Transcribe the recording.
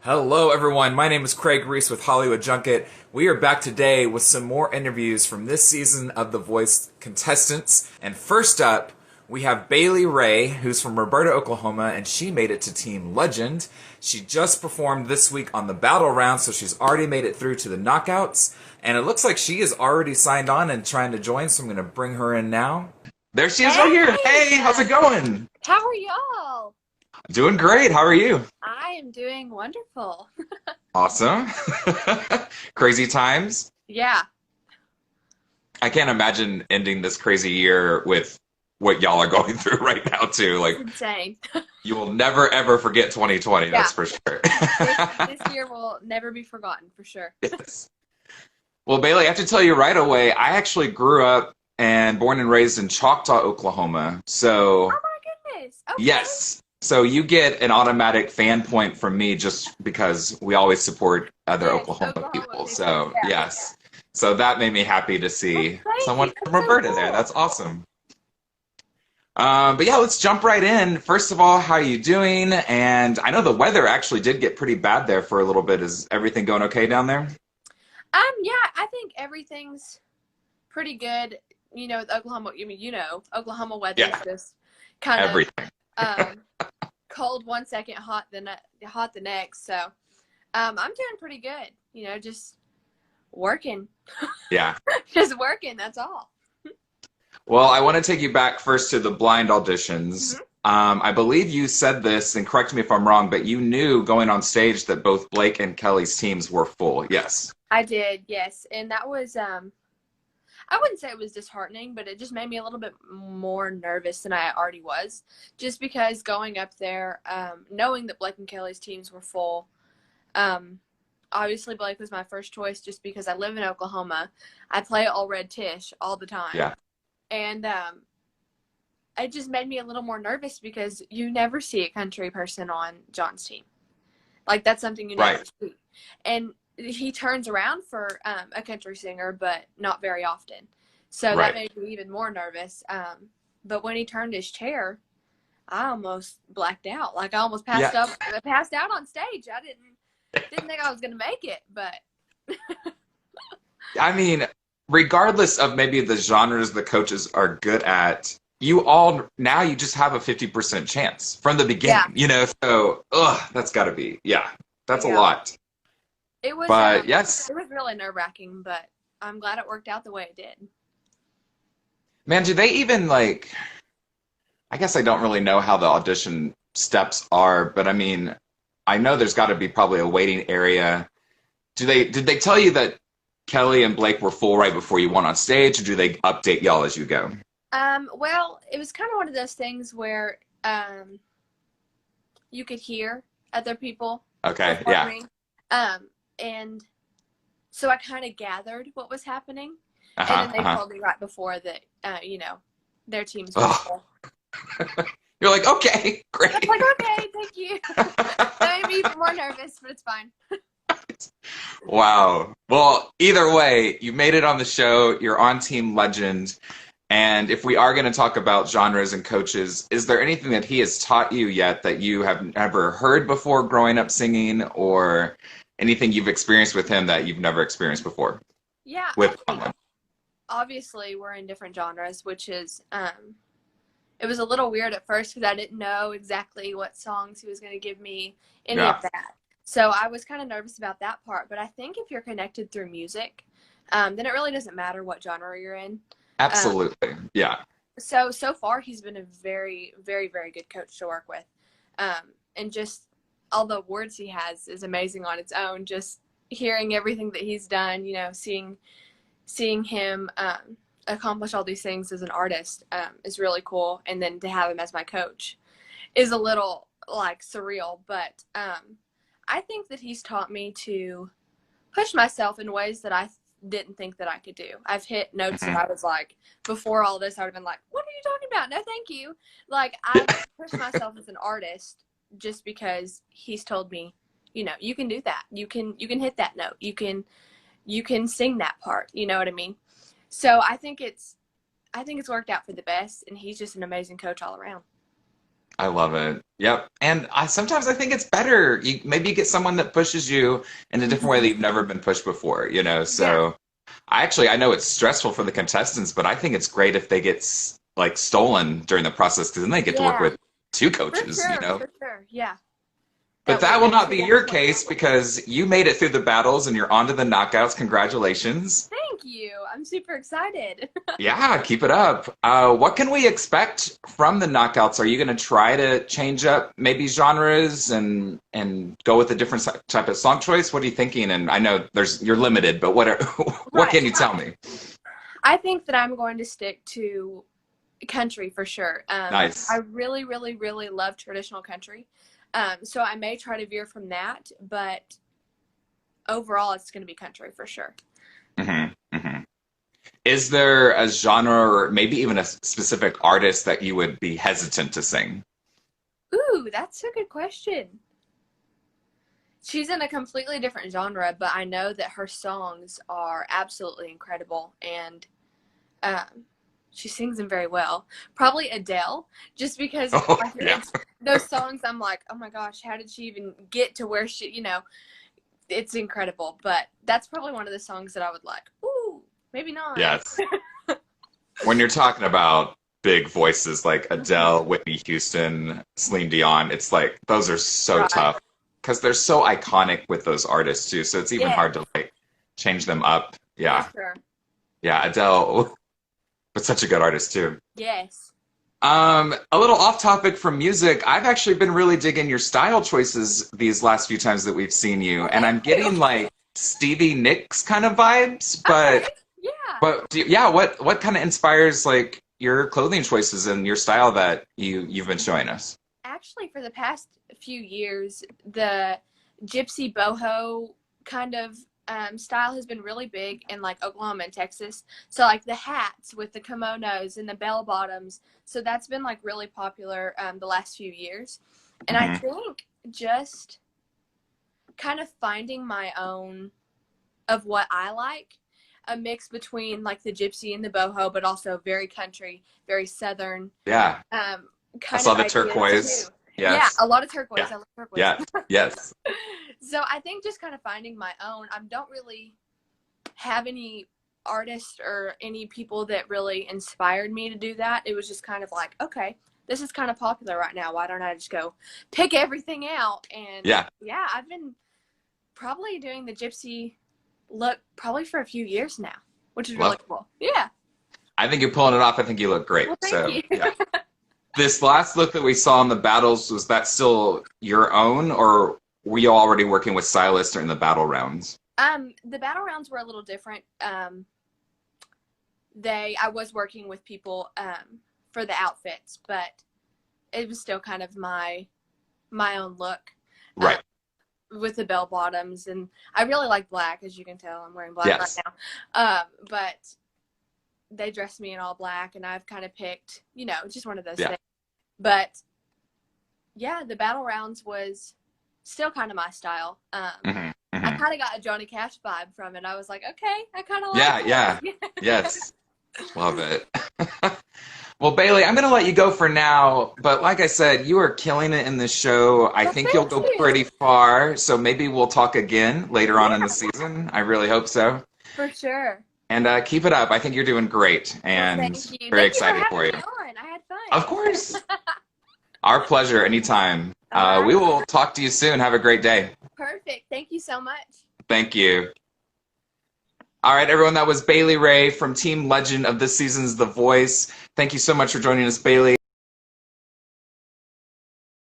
Hello, everyone. My name is Craig Ries with Hollywood Junket. We are back today with some more interviews from this season of The Voice contestants. And first up, we have Bailey Rae, who's from Roberta, Oklahoma, and she made it to Team Legend. She just performed this week on the battle round, so she's already made it through to the knockouts. And it looks like she is already signed on and trying to join, so I'm going to bring her in now. There she is right here. Hey, how's it going? How are y'all? Doing great. How are you? I am doing wonderful. Awesome. Crazy times. Yeah. I can't imagine ending this crazy year with what y'all are going through right now, too. Like, It's insane. you will never, ever forget 2020, that's for sure. This year will never be forgotten, for sure. Yes. Well, Bailey, I have to tell you right away, I actually grew up and born and raised in Choctaw, Oklahoma. So, Oh my goodness. Okay. yes. So you get an automatic fan point from me just because we always support other Yes, Oklahoma people. people. So, Yeah, yes. So that made me happy to see someone from Roberta there. That's awesome. But yeah, let's jump right in. First of all, how are you doing? And I know the weather actually did get pretty bad there for a little bit. Is everything going okay down there? Yeah, I think everything's pretty good. You know, with Oklahoma, Oklahoma weather is just kind of Everything. cold one second, hot the next. So, I'm doing pretty good. You know, just working. Yeah. Just working, that's all. Well, I want to take you back first to the blind auditions. Mm-hmm. I believe you said this, and correct me if I'm wrong, but you knew going on stage that both Blake and Kelly's teams were full. Yes. I did, yes. And that was I wouldn't say it was disheartening, but it just made me a little bit more nervous than I already was. Just because going up there, knowing that Blake and Kelly's teams were full, obviously Blake was my first choice just because I live in Oklahoma. I play All Red Tish all the time. Yeah. And it just made me a little more nervous because you never see a country person on John's team. Like, that's something you never see. And he turns around for a country singer, but not very often. So that made me even more nervous. But when he turned his chair, I almost blacked out. Like, I almost passed out on stage. I didn't think I was going to make it, but I mean, regardless of maybe the genres the coaches are good at, you just have a 50% chance from the beginning, so, that's got to be, that's a lot. It was, yes. It was really nerve-wracking, but I'm glad it worked out the way it did. Man, do they even, I guess I don't really know how the audition steps are, but I mean, I know there's got to be probably a waiting area. Did they tell you that Kelly and Blake were full right before you went on stage, or do they update y'all as you go? Well, it was kind of one of those things where you could hear other people performing. And so I kind of gathered what was happening. And then they told me right before that, their teams were full. You're like, okay, great. I was like, okay, thank you. That made me even more nervous, but it's fine. Wow. Well, either way, you made it on the show. You're on Team Legend. And if we are going to talk about genres and coaches, is there anything that he has taught you yet that you have never heard before growing up singing, or anything you've experienced with him that you've never experienced before? Yeah. With someone. Obviously, we're in different genres, which is, it was a little weird at first because I didn't know exactly what songs he was going to give me, any of that. So I was kind of nervous about that part. But I think if you're connected through music, then it really doesn't matter what genre you're in. Absolutely. Yeah. So far, he's been a very, very, very good coach to work with. And just all the words he has is amazing on its own. Just hearing everything that he's done, seeing him accomplish all these things as an artist is really cool. And then to have him as my coach is a little surreal. But I think that he's taught me to push myself in ways that I didn't think that I could do. I've hit notes that I was like, before all this, I would have been like, what are you talking about? No, thank you. I pushed myself as an artist just because he's told me, you can do that. You can hit that note. You can sing that part. You know what I mean? So I think it's worked out for the best, and he's just an amazing coach all around. I love it. Yep. And sometimes I think it's better. Maybe you get someone that pushes you in a different way that you've never been pushed before, you know? Yeah, So I know it's stressful for the contestants, but I think it's great if they get like stolen during the process because then they get to work yeah, with two for coaches, you sure, know? for sure. Yeah, But that that would will not be actually your definitely case help. because you made it through the battles and you're on to the knockouts. Congratulations. Thank you. I'm super excited. Yeah, keep it up. What can we expect from the knockouts? Are you going to try to change up maybe genres and go with a different type of song choice? What are you thinking? And I know you're limited, but what Right. can you tell me? I think that I'm going to stick to country for sure. I Nice. really, really, really love traditional country. So I may try to veer from that, but overall, it's going to be country for sure. hmm hmm Is there a genre or maybe even a specific artist that you would be hesitant to sing? Ooh, that's a good question. She's in a completely different genre, but I know that her songs are absolutely incredible, and um, she sings them very well. Probably Adele, just because Oh, like yeah. it's those songs. I'm like, oh my gosh, how did she even get to where she? It's incredible. But that's probably one of the songs that I would like. Ooh, maybe not. Yes. When you're talking about big voices like Mhm. Adele, Whitney Houston, Celine Dion, it's like those are so Right. tough because they're so iconic with those artists too. So it's even Yeah, hard to like change them up. for Yeah. sure. Yeah, Adele, but such a good artist too. Yes. A little off topic from music. I've actually been really digging your style choices these last few times that we've seen you, Well, and thank I'm you. getting like Stevie Nicks kind of vibes, Okay. Yeah. yeah, what kind of inspires like your clothing choices and your style that you've been showing us? Actually, for the past few years, the gypsy boho kind of style has been really big in like Oklahoma and Texas. So like the hats with the kimonos and the bell bottoms. So that's been like really popular the last few years. And I hmm think just kind of finding my own of what I like, a mix between like the gypsy and the boho, but also very country, very southern, Yeah, um, I kind saw of the ideas too. turquoise. Yeah, Yes. a lot of turquoise. Yeah. I love turquoise. Yeah. Yes. So I think just kind of finding my own. I don't really have any artists or any people that really inspired me to do that. It was just kind of like, okay, this is kind of popular right now. Why don't I just go pick everything out? And Yeah. yeah, I've been probably doing the gypsy look probably for a few years now, which is really Love. cool. Yeah. I think you're pulling it off. I think you look great. Well, thank So, you. yeah. This last look that we saw in the battles, was that still your own, or were you already working with stylists during the battle rounds? The battle rounds were a little different. I was working with people for the outfits, but it was still kind of my own look um, Right. with the bell bottoms, and I really like black, as you can tell. I'm wearing black right Yes. now, but they dressed me in all black, and I've kind of picked, just one of those Yeah. things. But yeah, the battle rounds was still kind of my style. hmm I hmm kind of got a Johnny Cash vibe from it. I was like, okay, I kind of Yeah. like Yeah. it. Yes. Love it. Well, Bailey, I'm going to let you go for now. But like I said, you are killing it in this show. I Well, think you'll thank go you. pretty far. So maybe we'll talk again later on in the Yeah, season. I really hope so. for sure. And keep it up. I think you're doing great Well, and thank you. very Thank you for excited having for you. me on. I had Of fun. course. Our pleasure anytime. All We right. will talk to you soon. Have a great day. Perfect. Thank you so much. Thank you. All right, everyone. That was Bailey Rae from Team Legend of this season's The Voice. Thank you so much for joining us, Bailey.